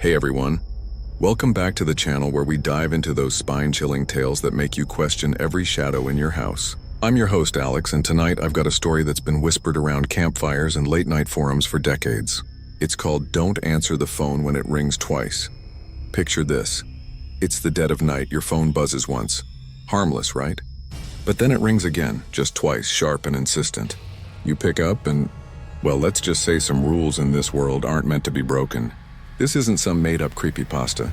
Hey everyone, welcome back to the channel where we dive into those spine-chilling tales that make you question every shadow in your house. I'm your host Alex, and tonight I've got a story that's been whispered around campfires and late-night forums for decades. It's called Don't Answer the Phone When It Rings Twice. Picture this. It's the dead of night, your phone buzzes once. Harmless, right? But then it rings again, just twice, sharp and insistent. You pick up and, well, let's just say some rules in this world aren't meant to be broken. This isn't some made-up creepypasta.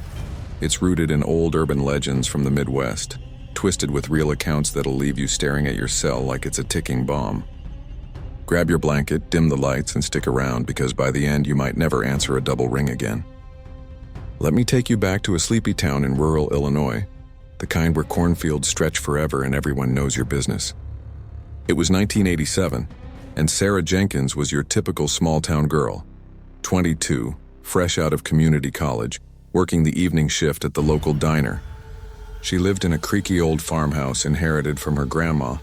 It's rooted in old urban legends from the Midwest, twisted with real accounts that'll leave you staring at your cell like it's a ticking bomb. Grab your blanket, dim the lights, and stick around, because by the end you might never answer a double ring again. Let me take you back to a sleepy town in rural Illinois, the kind where cornfields stretch forever and everyone knows your business. It was 1987, and Sarah Jenkins was your typical small-town girl, 22, fresh out of community college, working the evening shift at the local diner. She lived in a creaky old farmhouse inherited from her grandma,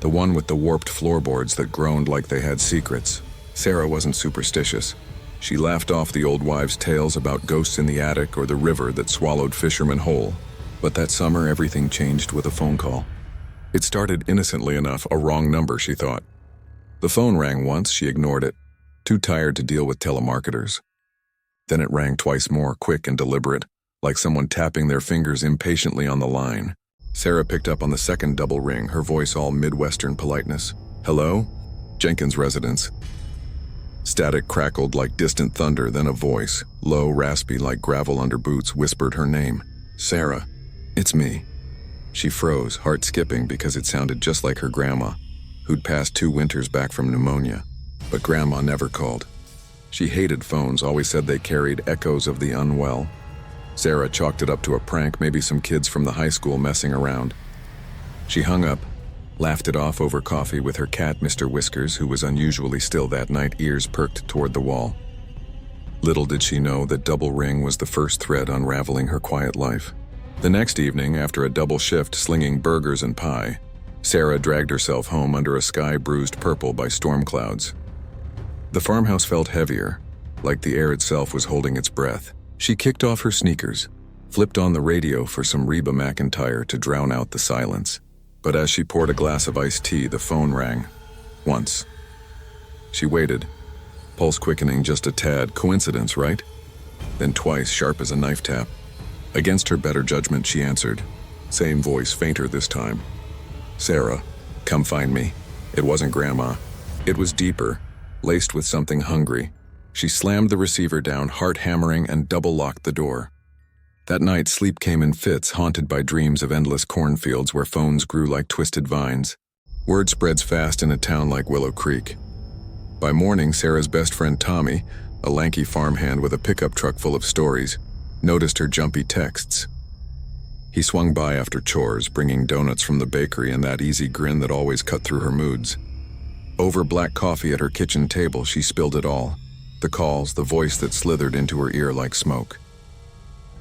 the one with the warped floorboards that groaned like they had secrets. Sarah wasn't superstitious. She laughed off the old wives' tales about ghosts in the attic or the river that swallowed fishermen whole. But that summer, everything changed with a phone call. It started innocently enough, a wrong number, she thought. The phone rang once, she ignored it, too tired to deal with telemarketers. Then it rang twice more, quick and deliberate, like someone tapping their fingers impatiently on the line. Sarah picked up on the second double ring, her voice all Midwestern politeness. Hello? Jenkins' residence. Static crackled like distant thunder, then a voice, low, raspy like gravel under boots, whispered her name. Sarah, it's me. She froze, heart skipping because it sounded just like her grandma, who'd passed 2 winters back from pneumonia. But grandma never called. She hated phones, always said they carried echoes of the unwell. Sarah chalked it up to a prank, maybe some kids from the high school messing around. She hung up, laughed it off over coffee with her cat, Mr. Whiskers, who was unusually still that night, ears perked toward the wall. Little did she know that double ring was the first thread unraveling her quiet life. The next evening, after a double shift slinging burgers and pie, Sarah dragged herself home under a sky bruised purple by storm clouds. The farmhouse felt heavier, like the air itself was holding its breath. She kicked off her sneakers, flipped on the radio for some Reba McEntire to drown out the silence. But as she poured a glass of iced tea, the phone rang. Once. She waited, pulse quickening just a tad. Coincidence, right? Then twice, sharp as a knife tap. Against her better judgment, she answered. Same voice, fainter this time. Sarah, come find me. It wasn't Grandma. It was deeper, laced with something hungry. She slammed the receiver down, heart hammering, and double-locked the door. That night, sleep came in fits, haunted by dreams of endless cornfields where phones grew like twisted vines. Word spreads fast in a town like Willow Creek. By morning, Sarah's best friend Tommy, a lanky farmhand with a pickup truck full of stories, noticed her jumpy texts. He swung by after chores, bringing donuts from the bakery and that easy grin that always cut through her moods. Over black coffee at her kitchen table, she spilled it all. The calls, the voice that slithered into her ear like smoke.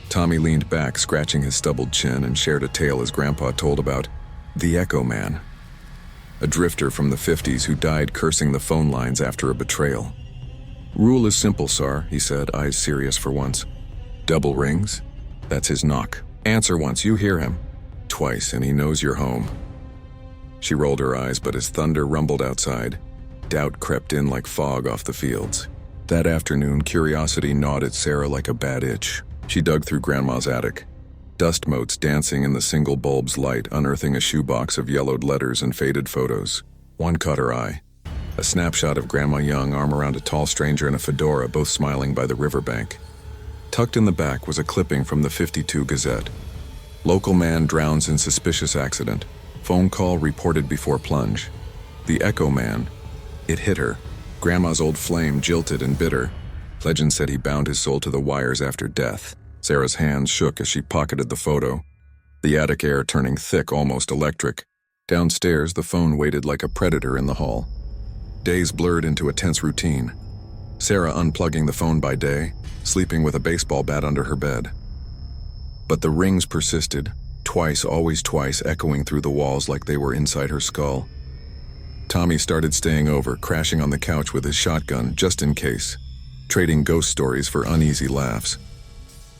Tommy leaned back, scratching his stubbled chin, and shared a tale his grandpa told about the Echo Man, a drifter from the 50s who died cursing the phone lines after a betrayal. Rule is simple, sir, he said, eyes serious for once. Double rings? That's his knock. Answer once, you hear him. Twice, and he knows you're home. She rolled her eyes, but as thunder rumbled outside, doubt crept in like fog off the fields. That afternoon, curiosity gnawed at Sarah like a bad itch. She dug through Grandma's attic, dust motes dancing in the single bulb's light, unearthing a shoebox of yellowed letters and faded photos. One caught her eye. A snapshot of Grandma Young, arm around a tall stranger in a fedora, both smiling by the riverbank. Tucked in the back was a clipping from the 52 Gazette. Local man drowns in suspicious accident. Phone call reported before plunge. The Echo Man. It hit her. Grandma's old flame, jilted and bitter. Legend said he bound his soul to the wires after death. Sarah's hands shook as she pocketed the photo, the attic air turning thick, almost electric. Downstairs, the phone waited like a predator in the hall. Days blurred into a tense routine. Sarah unplugging the phone by day, sleeping with a baseball bat under her bed. But the rings persisted, twice, always twice, echoing through the walls like they were inside her skull. Tommy started staying over, crashing on the couch with his shotgun, just in case, trading ghost stories for uneasy laughs.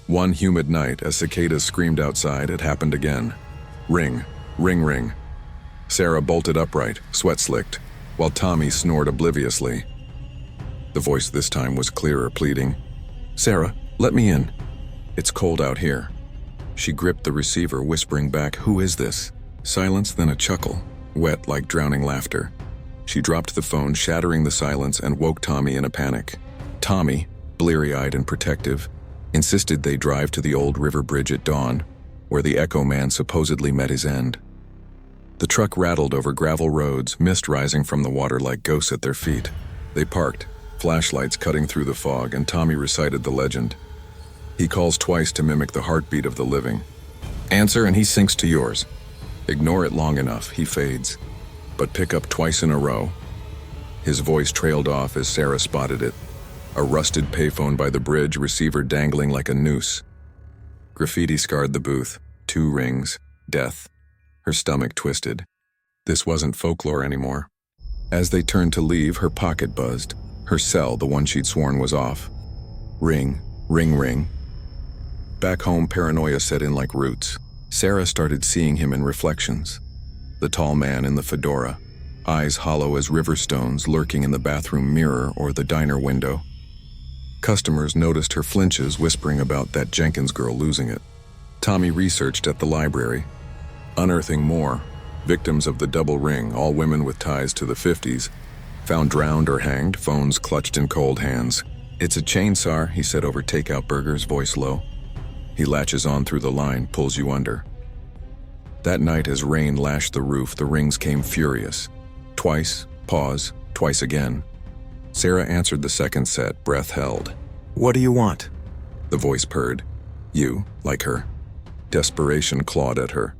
One humid night, as cicadas screamed outside, it happened again. Ring, ring, ring. Sarah bolted upright, sweat slicked, while Tommy snored obliviously. The voice this time was clearer, pleading, "Sarah, let me in. It's cold out here." She gripped the receiver, whispering back, "Who is this?" Silence, then a chuckle, wet like drowning laughter. She dropped the phone, shattering the silence, and woke Tommy in a panic. Tommy, bleary-eyed and protective, insisted they drive to the old river bridge at dawn, where the Echo Man supposedly met his end. The truck rattled over gravel roads, mist rising from the water like ghosts at their feet. They parked, flashlights cutting through the fog, and Tommy recited the legend. He calls twice to mimic the heartbeat of the living. Answer and he sinks to yours. Ignore it long enough, he fades. But pick up twice in a row. His voice trailed off as Sarah spotted it. A rusted payphone by the bridge, receiver dangling like a noose. Graffiti scarred the booth. 2 rings. Death. Her stomach twisted. This wasn't folklore anymore. As they turned to leave, her pocket buzzed. Her cell, the one she'd sworn was off. Ring, ring, ring. Back home, paranoia set in like roots. Sarah started seeing him in reflections. The tall man in the fedora, eyes hollow as river stones lurking in the bathroom mirror or the diner window. Customers noticed her flinches, whispering about that Jenkins girl losing it. Tommy researched at the library, unearthing more. Victims of the double ring, all women with ties to the 50s, found drowned or hanged, phones clutched in cold hands. "It's a chainsaw," he said over takeout burgers, voice low. He latches on through the line, pulls you under. That night, as rain lashed the roof, the rings came furious. Twice, pause, twice again. Sarah answered the second set, breath held. "What do you want?" The voice purred. "You, like her." Desperation clawed at her.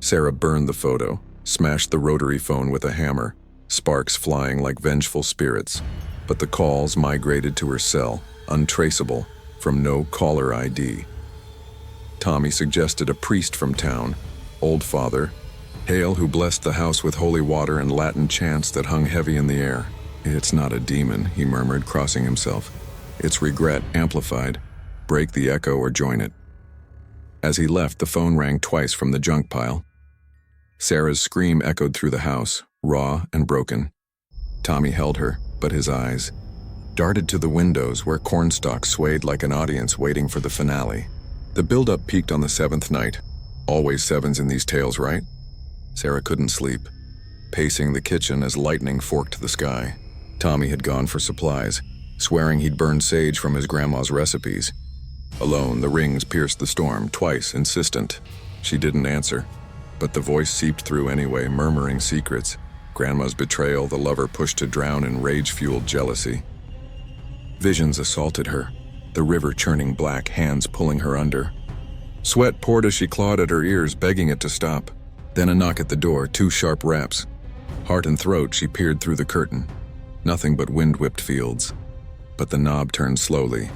Sarah burned the photo, smashed the rotary phone with a hammer, sparks flying like vengeful spirits. But the calls migrated to her cell, untraceable, from no caller ID. Tommy suggested a priest from town, Old Father, Hale, who blessed the house with holy water and Latin chants that hung heavy in the air. "It's not a demon," he murmured, crossing himself. "It's regret, amplified. Break the echo or join it." As he left, the phone rang twice from the junk pile. Sarah's scream echoed through the house, raw and broken. Tommy held her, but his eyes darted to the windows where cornstalks swayed like an audience waiting for the finale. The build-up peaked on the 7th night. Always 7s in these tales, right? Sarah couldn't sleep, pacing the kitchen as lightning forked the sky. Tommy had gone for supplies, swearing he'd burned sage from his grandma's recipes. Alone, the rings pierced the storm, twice, insistent. She didn't answer, but the voice seeped through anyway, murmuring secrets. Grandma's betrayal, the lover pushed to drown in rage-fueled jealousy. Visions assaulted her, the river churning black, hands pulling her under. Sweat poured as she clawed at her ears, begging it to stop. Then a knock at the door, 2 sharp raps. Heart and throat, she peered through the curtain. Nothing but wind-whipped fields. But the knob turned slowly,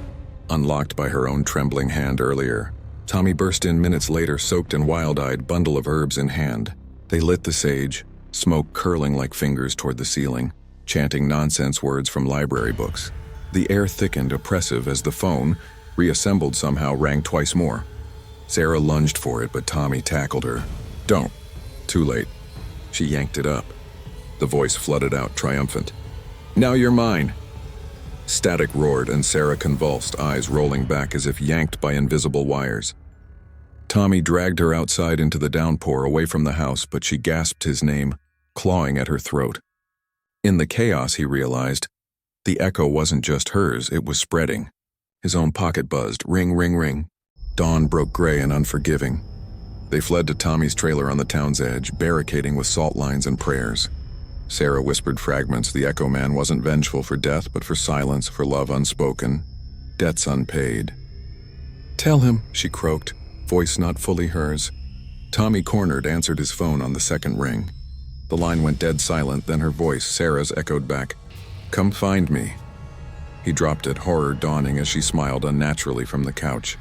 unlocked by her own trembling hand earlier. Tommy burst in minutes later, soaked and wild-eyed, bundle of herbs in hand. They lit the sage, smoke curling like fingers toward the ceiling, chanting nonsense words from library books. The air thickened, oppressive, as the phone, reassembled somehow, rang twice more. Sarah lunged for it, but Tommy tackled her. "Don't." Too late. She yanked it up. The voice flooded out, triumphant. "Now you're mine." Static roared, and Sarah convulsed, eyes rolling back as if yanked by invisible wires. Tommy dragged her outside into the downpour, away from the house, but she gasped his name, clawing at her throat. In the chaos, he realized, the echo wasn't just hers, it was spreading. His own pocket buzzed, ring, ring, ring. Dawn broke gray and unforgiving. They fled to Tommy's trailer on the town's edge, barricading with salt lines and prayers. Sarah whispered fragments. The Echo Man wasn't vengeful for death, but for silence, for love unspoken, debts unpaid. "Tell him," she croaked, voice not fully hers. Tommy, cornered, answered his phone on the second ring. The line went dead silent, then her voice, Sarah's, echoed back. "Come find me." He dropped it, horror dawning as she smiled unnaturally from the couch.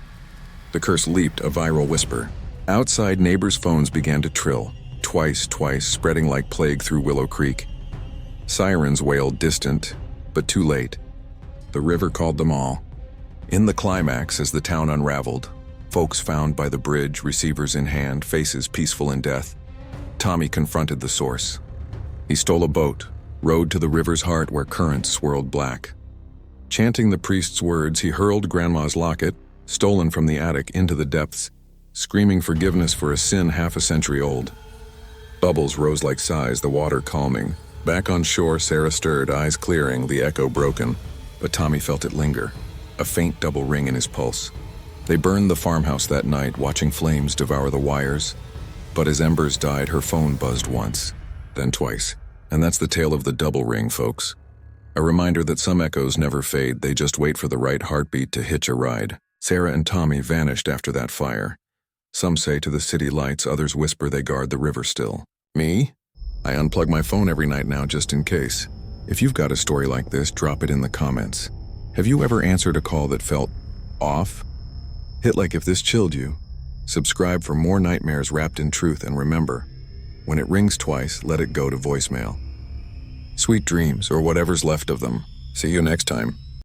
The curse leaped, a viral whisper. Outside, neighbors' phones began to trill, twice, spreading like plague through Willow Creek. Sirens wailed, distant, but too late. The river called them all. In the climax, as the town unraveled, folks found by the bridge, receivers in hand, faces peaceful in death, Tommy confronted the source. He stole a boat, rowed to the river's heart where currents swirled black. Chanting the priest's words, he hurled Grandma's locket, stolen from the attic, into the depths, screaming forgiveness for a sin half a century old. Bubbles rose like sighs, the water calming. Back on shore, Sarah stirred, eyes clearing, the echo broken. But Tommy felt it linger, a faint double ring in his pulse. They burned the farmhouse that night, watching flames devour the wires. But as embers died, her phone buzzed once, then twice. And that's the tale of the double ring, folks. A reminder that some echoes never fade, they just wait for the right heartbeat to hitch a ride. Sarah and Tommy vanished after that fire. Some say to the city lights, others whisper they guard the river still. Me? I unplug my phone every night now just in case. If you've got a story like this, drop it in the comments. Have you ever answered a call that felt off? Hit like if this chilled you. Subscribe for more nightmares wrapped in truth, and remember, when it rings twice, let it go to voicemail. Sweet dreams, or whatever's left of them. See you next time.